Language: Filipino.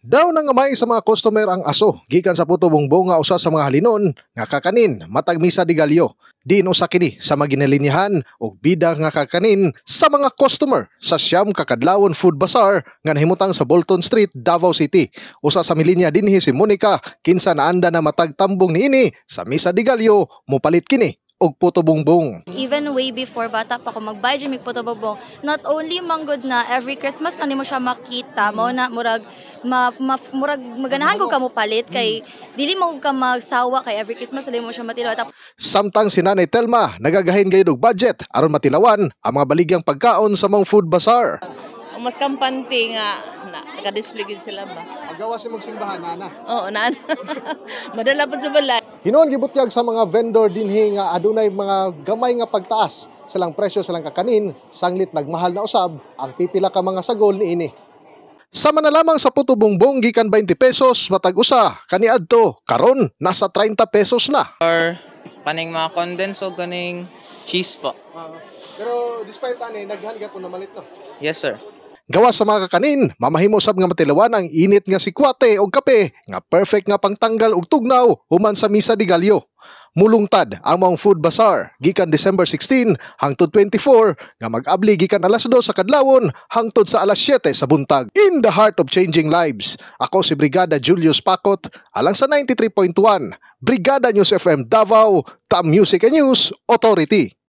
Daw nang amay sa mga customer ang aso gikan sa Puto Bongbong nga usa sa mga halinon nga kakanin matag misa di galyo. Diin usa kini sa maginalinyahan og bida nga kakanin sa mga customer sa Siyam Kakadlawon Food Bazaar nga nahimutang sa Bolton Street, Davao City. Usa sa milinya dinhi si Monica kinsa naanda na matag tambong niini sa misa di galyo mopalit kini og Puto Bongbong. Even way before bata pa ko mag-buy jud mig Puto Bongbong, not only manggod na every Christmas na nimo siya makita mo na murag murag maganahan ko ka mo palit kay dili mo ka magsawa kay every Christmas dili mo siya matilaw. Samtang si Nanay Telma nagagahin gayud og budget aron matilawan ang mga baligyang pagkaon sa mga food bazaar. Mas kampante nga naka-display gid sila ba. Agawa si magsimbahan nana. Oo, naan. Madala pud sa balay. Hinuon gibutyag sa mga vendor dinhi nga adunay mga gamay nga pagtaas silang presyo silang kakanin, sanglit nagmahal na usab ang pipila ka mga sagol niini. Sama na lamang sa Puto Bongbong gikan 20 pesos matag usa kaniadto karon nasa 30 pesos na. Or kaning mga condensed o kaning cheese po. Pero despite ani naghan gyapon na malit no. Yes sir. Gawas sa mga kakanin, mamahimo sab nga matilawan ang init nga sikwate o kape nga perfect nga pangtanggal og tugnaw human sa misa di galyo. Mulungtad ang mga food bazaar gikan December 16 hangtod 24 nga mag-abli gikan alas 2 sa kadlawon hangtod sa alas 7 sa buntag. In the heart of changing lives, ako si Brigada Julius Pacot alang sa 93.1 Brigada News FM Davao, Tam Music and News Authority.